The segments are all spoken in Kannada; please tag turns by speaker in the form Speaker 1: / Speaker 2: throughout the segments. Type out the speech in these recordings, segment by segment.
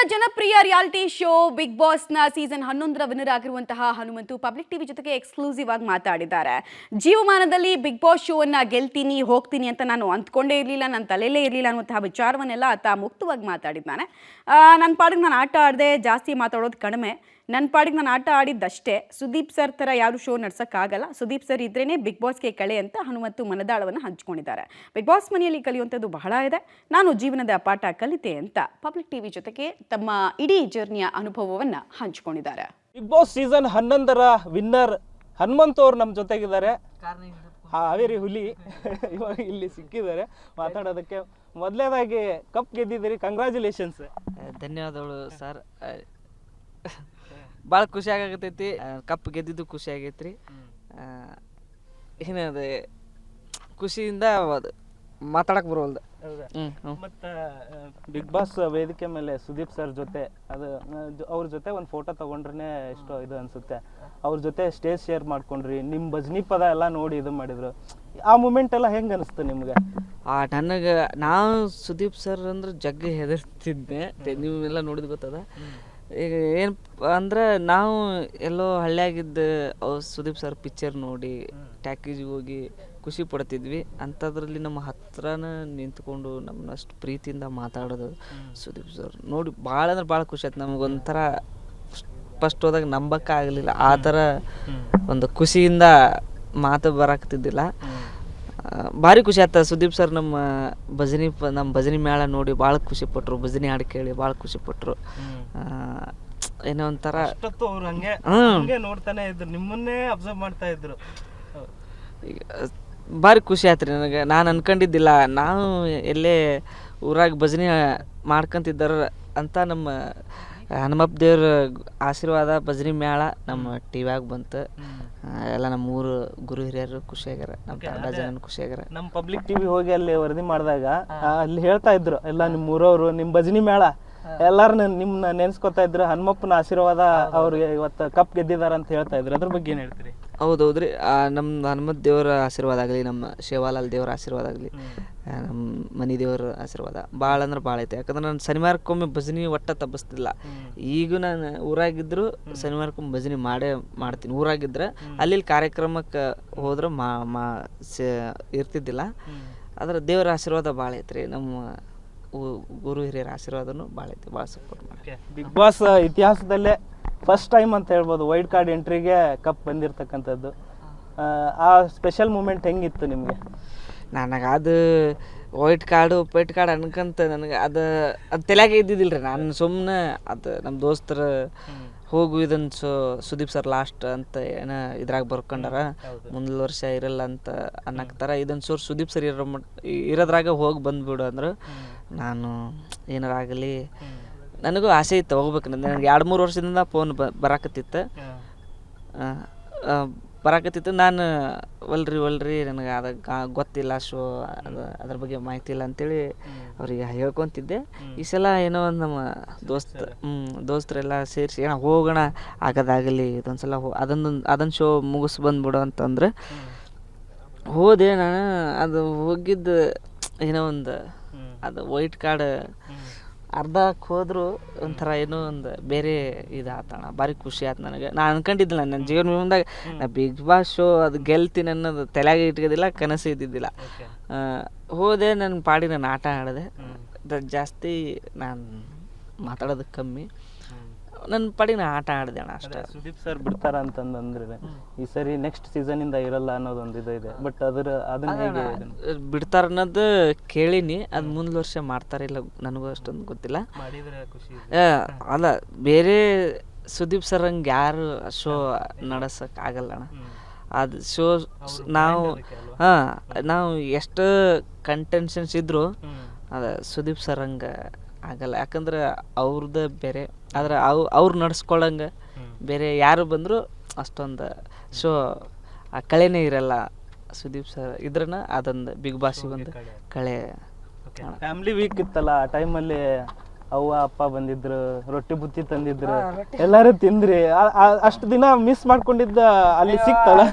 Speaker 1: ಜನಪ್ರಿಯ ರಿಯಾಲಿಟಿ ಶೋ ಬಿಗ್ ಬಾಸ್ನ ಸೀಸನ್ 11ರ ವಿನ್ನರ್ ಆಗಿರುವಂತಹ ಹನುಮಂತು ಪಬ್ಲಿಕ್ ಟಿವಿ ಜೊತೆಗೆ ಎಕ್ಸ್ಕ್ಲೂಸಿವ್ ಆಗಿ ಮಾತಾಡಿದ್ದಾರೆ. ಜೀವಮಾನದಲ್ಲಿ ಬಿಗ್ ಬಾಸ್ ಶೋ ಅನ್ನ ಗೆಲ್ತೀನಿ ಹೋಗ್ತೀನಿ ಅಂತ ನಾನು ಅಂದ್ಕೊಂಡೇ ಇರಲಿಲ್ಲ, ನನ್ನ ತಲೆಯಲ್ಲೇ ಇರಲಿಲ್ಲ ಅನ್ನುವಂತಹ ವಿಚಾರವನ್ನೆಲ್ಲ ಆತ ಮುಕ್ತವಾಗಿ ಮಾತಾಡಿದ್ದಾನೆ. ನನ್ನ ಪಾಡಿಗೆ ನಾನು ಆಟ ಆಡದೆ, ಜಾಸ್ತಿ ಮಾತಾಡೋದು ಕಡಿಮೆ, ನನ್ನ ಪಾಡಿಗೆ ನಾನು ಆಟ ಆಡಿದ್ದಷ್ಟೇ. ಸುದೀಪ್ ಸರ್ ಥರ ಯಾರು ಶೋ ನಡ್ಸೋಕ್ಕಾಗಲ್ಲ, ಸುದೀಪ್ ಸರ್ ಇದ್ರೇ ಬಿಗ್ ಬಾಸ್ಗೆ ಕಳೆ ಅಂತ ಹನುಮಂತು ಮನದಾಳವನ್ನು ಹಂಚಿಕೊಂಡಿದ್ದಾರೆ. ಬಿಗ್ ಬಾಸ್ ಮನೆಯಲ್ಲಿ ಕಲಿಯುವಂಥದ್ದು ಬಹಳ ಇದೆ, ನಾನು ಜೀವನದ ಪಾಠ ಕಲಿತೆ ಅಂತ ಪಬ್ಲಿಕ್ ಟಿವಿ ಜೊತೆಗೆ ತಮ್ಮ ಇಡೀ ಜರ್ನಿಯ ಅನುಭವವನ್ನು ಹಂಚಿಕೊಂಡಿದ್ದಾರೆ.
Speaker 2: ಬಿಗ್ ಬಾಸ್ ಸೀಸನ್ 11ರ ವಿನ್ನರ್ ಹನುಮಂತ್ ಅವ್ರು ನಮ್ಮ ಜೊತೆಗಿದ್ದಾರೆ. ಹಾವೇರಿ ಹುಲಿ ಇವಾಗ ಇಲ್ಲಿ ಸಿಕ್ಕಿದ್ದಾರೆ ಮಾತಾಡೋದಕ್ಕೆ. ಮೊದಲನೇದಾಗಿ ಕಪ್ ಗೆದ್ದಿದ್ದೀರಿ, ಕಂಗ್ರ್ಯಾಚುಲೇಷನ್ಸ್.
Speaker 3: ಧನ್ಯವಾದಗಳು ಸರ್. ಭಾಳ ಖುಷಿ ಆಗತೈತಿ. ಕಪ್ ಗೆದ್ದಿದ್ದು ಖುಷಿ ಆಗೈತ್ರಿ. ಏನದು ಖುಷಿಯಿಂದ ಮಾತಾಡಕ್ಕೆ ಬರೋಲ್ದು.
Speaker 2: ಮತ್ತು ಬಿಗ್ ಬಾಸ್ ವೇದಿಕೆ ಮೇಲೆ ಸುದೀಪ್ ಸರ್ ಜೊತೆ ಅವ್ರ ಜೊತೆ ಒಂದು ಫೋಟೋ ತೊಗೊಂಡ್ರೆ ಎಷ್ಟೋ ಇದು ಅನಿಸುತ್ತೆ. ಅವ್ರ ಜೊತೆ ಸ್ಟೇಜ್ ಶೇರ್ ಮಾಡ್ಕೊಂಡ್ರಿ, ನಿಮ್ಮ ಭಜನಿ ಪದ ಎಲ್ಲ ನೋಡಿ ಇದು ಮಾಡಿದ್ರು. ಆ ಮೂಮೆಂಟ್ ಎಲ್ಲ ಹೆಂಗೆ ಅನಿಸ್ತು ನಿಮ್ಗೆ?
Speaker 3: ನನಗೆ ನಾವು ಸುದೀಪ್ ಸರ್ ಅಂದ್ರೆ ಜಗ್ಗ ಹೆದರ್ತಿದ್ದೆ. ನೀವೆಲ್ಲ ನೋಡಿದ್ ಗೊತ್ತದ. ಈಗ ಏನಪ್ಪ ಅಂದ್ರೆ ನಾವು ಎಲ್ಲೋ ಹಳ್ಳಿಯಾಗಿದ್ದು ಸುದೀಪ್ ಸರ್ ಪಿಕ್ಚರ್ ನೋಡಿ ಟ್ಯಾಕೇಜಿಗೆ ಹೋಗಿ ಖುಷಿ ಪಡ್ತಿದ್ವಿ. ಅಂಥದ್ರಲ್ಲಿ ನಮ್ಮ ಹತ್ರನ ನಿಂತ್ಕೊಂಡು ನಮ್ಮನ್ನ ಅಷ್ಟು ಪ್ರೀತಿಯಿಂದ ಮಾತಾಡೋದು ಸುದೀಪ್ ಸರ್ ನೋಡಿ ಭಾಳ ಅಂದ್ರೆ ಭಾಳ ಖುಷಿ ಆಯ್ತು. ನಮಗೊಂಥರ ಫಸ್ಟ್ ಹೋದಾಗ ನಂಬಕ್ಕಾಗಲಿಲ್ಲ, ಆ ಥರ ಒಂದು ಖುಷಿಯಿಂದ ಮಾತು ಬರಾಕ್ತಿದ್ದಿಲ್ಲ. ಭಾರಿ ಖುಷಿ ಆಯ್ತು. ಸುದೀಪ್ ಸರ್ ನಮ್ಮ ಭಜನಿ ಮೇಳ ನೋಡಿ ಭಾಳ ಖುಷಿಪಟ್ಟರು, ಭಜನಿ ಹಾಡು ಕೇಳಿ ಭಾಳ ಖುಷಿಪಟ್ಟರು. ಏನೋ ಒಂಥರ
Speaker 2: ಅವ್ರು ಹಂಗೆ ನೋಡ್ತಾನೆ ಇದ್ರು, ನಿಮ್ಮನ್ನೇ ಅಬ್ಸರ್ವ್ ಮಾಡ್ತಾ ಇದ್ರು.
Speaker 3: ಈಗ ಭಾರಿ ಖುಷಿ ಆಯ್ತು ರೀ ನನಗೆ. ನಾನು ಅನ್ಕೊಂಡಿದ್ದಿಲ್ಲ ನಾವು ಎಲ್ಲೇ ಊರಾಗ ಭಜನೆ ಮಾಡ್ಕೊಂತಿದ್ದಾರ ಅಂತ. ನಮ್ಮ ಹನುಮಪ್ಪ ದೇವ್ರ ಆಶೀರ್ವಾದ ಭಜನಿ ಮೇಳ ನಮ್ಮ ಟಿವ್ಯಾಗ ಬಂತು. ಎಲ್ಲ ನಮ್ಮ ಊರು ಗುರು ಹಿರಿಯರು ಖುಷಿಯಾಗ್ಯಾರ, ನಮ್ಮ ತಂಡ ಜನ ಖುಷಿಯಾಗ್ಯಾರ.
Speaker 2: ನಮ್ಮ ಪಬ್ಲಿಕ್ ಟಿವಿ ಹೋಗಿ ಅಲ್ಲಿ ವರದಿ ಮಾಡಿದಾಗ ಅಲ್ಲಿ ಹೇಳ್ತಾ ಇದ್ರು ಎಲ್ಲ ನಿಮ್ಮ ಊರವರು, ನಿಮ್ಮ ಭಜನಿ ಮೇಳ ಎಲ್ಲಾರು ನಿಮ್ಮನ್ನ ನೆನೆಸ್ಕೊತಾ ಇದ್ರು. ಹನುಮಪ್ಪನ ಆಶೀರ್ವಾದ ಅವ್ರಿಗೆ ಇವತ್ತು ಕಪ್ ಗೆದ್ದಿದಾರ ಅಂತ ಹೇಳ್ತಾ ಇದ್ರು. ಅದ್ರ ಬಗ್ಗೆ ಏನು ಹೇಳ್ತೀರಿ?
Speaker 3: ಹೌದೌದ್ರಿ. ನಮ್ಮ ಹನುಮತ್ ದೇವರ ಆಶೀರ್ವಾದ ಆಗಲಿ, ನಮ್ಮ ಶಿವಾಲಾಲ್ ದೇವರ ಆಶೀರ್ವಾದ ಆಗಲಿ, ನಮ್ಮ ಮನಿ ದೇವರ ಆಶೀರ್ವಾದ ಭಾಳ ಅಂದ್ರೆ ಭಾಳ ಐತೆ. ಯಾಕಂದ್ರೆ ನಾನು ಶನಿವಾರಕ್ಕೊಮ್ಮೆ ಭಜನಿ ಒಟ್ಟ ತಪ್ಪಿಸ್ತಿಲ್ಲ. ಈಗ ನಾನು ಊರಾಗಿದ್ರು ಶನಿವಾರಕ್ಕೊಮ್ಮೆ ಭಜನಿ ಮಾಡ್ತೀನಿ. ಊರಾಗಿದ್ರೆ ಅಲ್ಲಿ ಕಾರ್ಯಕ್ರಮಕ್ಕೆ ಹೋದ್ರೆ ಇರ್ತಿದ್ದಿಲ್ಲ. ಆದ್ರೆ ದೇವರ ಆಶೀರ್ವಾದ ಭಾಳ ಐತ್ರಿ. ನಮ್ಮ ಗುರು ಹಿರಿಯರ ಆಶೀರ್ವಾದನೂ ಭಾಳ ಐತಿ, ಭಾಳ ಸಪೋರ್ಟ್ ಮಾಡಿ.
Speaker 2: ಬಿಗ್ ಬಾಸ್ ಇತಿಹಾಸದಲ್ಲೇ ಫಸ್ಟ್ ಟೈಮ್ ಅಂತ ಹೇಳ್ಬೋದು ವೈಲ್ಡ್ ಕಾರ್ಡ್ ಎಂಟ್ರಿಗೆ ಕಪ್ ಬಂದಿರತಕ್ಕಂಥದ್ದು. ಆ ಸ್ಪೆಷಲ್ ಮೂಮೆಂಟ್ ಹೆಂಗಿತ್ತು ನಿಮಗೆ?
Speaker 3: ನನಗೆ ಅದು ವೈಟ್ ಕಾರ್ಡ್ ಅನ್ಕಂತ ನನಗೆ ಅದು ತಲೆಯಾಗೆ ಇದ್ದಿದ್ದಿಲ್ಲ ರೀ. ನಾನು ಸುಮ್ಮನೆ ಅದು ನಮ್ಮ ದೋಸ್ತರ ಹೋಗು ಇದನ್ನು ಸುದೀಪ್ ಸರ್ ಲಾಸ್ಟ್ ಅಂತ ಏನೋ ಇದ್ರಾಗ ಬರ್ಕೊಂಡಾರ, ಮುಂದಿನ ವರ್ಷ ಇರಲ್ಲ ಅಂತ ಅನ್ನಕ್ತಾರ. ಇದನ್ನು ಸುದೀಪ್ ಸರ್ ಇರೋದ್ರಾಗ ಹೋಗಿ ಬಂದ್ಬಿಡು ಅಂದ್ರೆ ನಾನು ಏನಾರಾಗಲಿ ನನಗೂ ಆಸೆ ಇತ್ತು ಹೋಗ್ಬೇಕು. ನನಗೆ 2-3 ವರ್ಷದಿಂದ ಫೋನ್ ಬರಾಕತ್ತಿತ್ತು. ನಾನು ಒಲ್ರಿ ನನಗೆ ಅದು ಗೊತ್ತಿಲ್ಲ, ಶೋ ಅದ್ರ ಬಗ್ಗೆ ಮಾಹಿತಿ ಇಲ್ಲ ಅಂತೇಳಿ ಅವ್ರಿಗೆ ಹೇಳ್ಕೊತಿದ್ದೆ. ಈ ಸಲ ಏನೋ ಒಂದು ನಮ್ಮ ದೋಸ್ತರೆಲ್ಲ ಸೇರಿಸಿ ಏನೋ ಹೋಗೋಣ, ಆಗೋದಾಗಲಿ ಇದೊಂದು ಸಲ ಅದನ್ನು ಶೋ ಮುಗಿಸ್ ಬಂದ್ಬಿಡು ಅಂತಂದ್ರೆ ಹೋದೆ ನಾನು. ಅದು ಹೋಗಿದ್ದು ಏನೋ ಒಂದು ಅದು ವೈಟ್ ಕಾರ್ಡ್ ಅರ್ಧಕ್ಕೆ ಹೋದ್ರು ಒಂಥರ ಏನೋ ಒಂದು ಬೇರೆ ಇದಾತಣ. ಭಾರಿ ಖುಷಿ ಆಯ್ತು ನನಗೆ. ನಾನು ಅನ್ಕೊಂಡಿದ್ದಿಲ್ಲ ನನ್ನ ಜೀವನದಾಗ ನಾ ಬಿಗ್ ಬಾಸ್ ಶೋ ಅದು ಗೆಲ್ತೀನಿ ಅನ್ನೋದು ತಲೆಯಾಗೆ ಇಟ್ಕೋದಿಲ್ಲ, ಕನಸು ಇದ್ದಿದ್ದಿಲ್ಲ. ಹೋದೆ, ನನ್ನ ಪಾಡಿ ನಾನು ಆಟ ಆಡಿದೆ. ಜಾಸ್ತಿ ನಾನು ಮಾತಾಡೋದು ಕಮ್ಮಿ, ನನ್ನ ಪಾಡಿಗೆ ನಾನು ಆಟ ಆಡಿದೆ ಅಣ್ಣ ಅಷ್ಟೇ.
Speaker 2: ಸುದೀಪ್ ಸರ್ ಬಿಡ್ತಾರ ಅಂತಂದ್ರೆ ಈ ಸರಿ ನೆಕ್ಸ್ಟ್ ಸೀಸನ್ ಇಂದ ಇರಲ್ಲ ಅನ್ನೋದೊಂದು ಇದು ಇದೆ. ಬಟ್ ಅದನ್ನ ಹೇಗೆ
Speaker 3: ಬಿಡ್ತಾರ ಅನ್ನೋದು ಕೇಳೀನಿ. ಅದು ಮುಂದಿನ ವರ್ಷ ಮಾಡ್ತಾರಿಲ್ಲ ನನಗೂ ಅಷ್ಟೊಂದು ಗೊತ್ತಿಲ್ಲ. ಅಲ್ಲ, ಬೇರೆ ಸುದೀಪ್ ಸರ್ ಹಂಗೆ ಯಾರು ಶೋ ನಡೆಸೋಕೆ ಆಗಲ್ಲ ಅಣ್ಣ. ಅದು ಶೋ ನಾವು ಎಷ್ಟು ಕಂಟೆನ್ಷನ್ಸ್ ಇದ್ರು ಅದು ಸುದೀಪ್ ಸರ್ ಹಂಗೆ ಆಗಲ್ಲ. ಯಾಕಂದ್ರೆ ಅವ್ರದ್ದು ಬೇರೆ, ಆದ್ರೆ ಅವ್ರು ನಡ್ಸ್ಕೊಳಂಗೆ ಬೇರೆ ಯಾರು ಬಂದರೂ ಅಷ್ಟೊಂದು ಶೋ ಆ ಕಳೆನೇ ಇರಲ್ಲ. ಸುದೀಪ್ ಸರ್ ಇದ್ರನ ಅದೊಂದು ಬಿಗ್ ಬಾಸ್ ಒಂದು ಕಳೆ.
Speaker 2: ಫ್ಯಾಮಿಲಿ ವೀಕ್ ಇತ್ತಲ್ಲ, ಆ ಟೈಮಲ್ಲಿ ಅವ್ವ ಅಪ್ಪ ಬಂದಿದ್ರು, ರೊಟ್ಟಿ ಬುತ್ತಿ ತಂದಿದ್ರು, ಎಲ್ಲಾರು ತಿಂದ್ರಿ. ಅಷ್ಟು ದಿನ ಮಿಸ್ ಮಾಡ್ಕೊಂಡಿದ್ದ ಅಲ್ಲಿ ಸಿಕ್ತಲ್ಲ.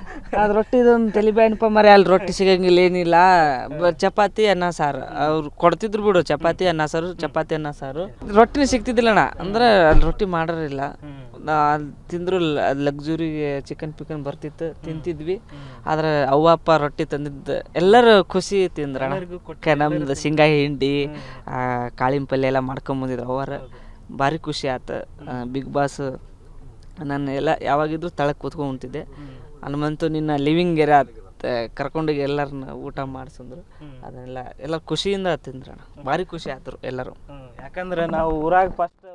Speaker 3: ಅದು ರೊಟ್ಟಿದೊಂದು ತಲೆ ಬ್ಯಾನಪ್ಪ ಮರೆ, ಅಲ್ಲಿ ರೊಟ್ಟಿ ಸಿಗಂಗಿಲ್ಲ ಏನಿಲ್ಲ, ಚಪಾತಿ ಅನ್ನ ಸಾರು ಅವ್ರು ಕೊಡ್ತಿದ್ರು ಬಿಡು. ಚಪಾತಿ ಅನ್ನ ಸಾರು, ಚಪಾತಿ ಅನ್ನ ಸಾರು, ರೊಟ್ಟಿನ ಸಿಗ್ತಿದ್ದಿಲ್ಲಣ್ಣ. ಅಂದ್ರೆ ಅಲ್ಲಿ ರೊಟ್ಟಿ ಮಾಡೋರಿಲ್ಲ. ಅಲ್ಲಿ ತಿಂದ್ರು ಲಕ್ಸುರಿಗೆ ಚಿಕನ್ ಪಿಕನ್ ಬರ್ತಿತ್ತು, ತಿಂತಿದ್ವಿ. ಆದ್ರೆ ಅವ್ವ ಅಪ್ಪ ರೊಟ್ಟಿ ತಂದಿದ್ದು ಎಲ್ಲರೂ ಖುಷಿ ತಿಂದ್ರಣ. ನಮ್ದು ಶೇಂಗಾ ಹಿಂಡಿ, ಕಾಳಿನ ಪಲ್ಯ ಎಲ್ಲ ಮಾಡ್ಕೊಂಬಂದಿದ್ರು ಅವರ. ಭಾರಿ ಖುಷಿ ಆಯ್ತು. ಬಿಗ್ ಬಾಸ್ ನಾನು ಎಲ್ಲ ಯಾವಾಗಿದ್ರು ತಳಕ್ಕೆ ಕೂತ್ಕೊಂಡು ಉಣ್ತಿದ್ದೆ. ಹನುಮಂತು ನಿನ್ನ ಲಿವಿಂಗ್ ಏರಿಯಾ ಕರ್ಕೊಂಡೋಗಿ ಎಲ್ಲರನ್ನ ಊಟ ಮಾಡಿಸಿದ್ರು. ಅದನ್ನೆಲ್ಲ ಎಲ್ಲ ಖುಷಿಯಿಂದ ತಿಂದ್ರಣ. ಭಾರಿ ಖುಷಿ ಆಯ್ತು ಎಲ್ಲರೂ.
Speaker 2: ಯಾಕಂದ್ರೆ ನಾವು ಊರಾಗ ಫಸ್ಟ್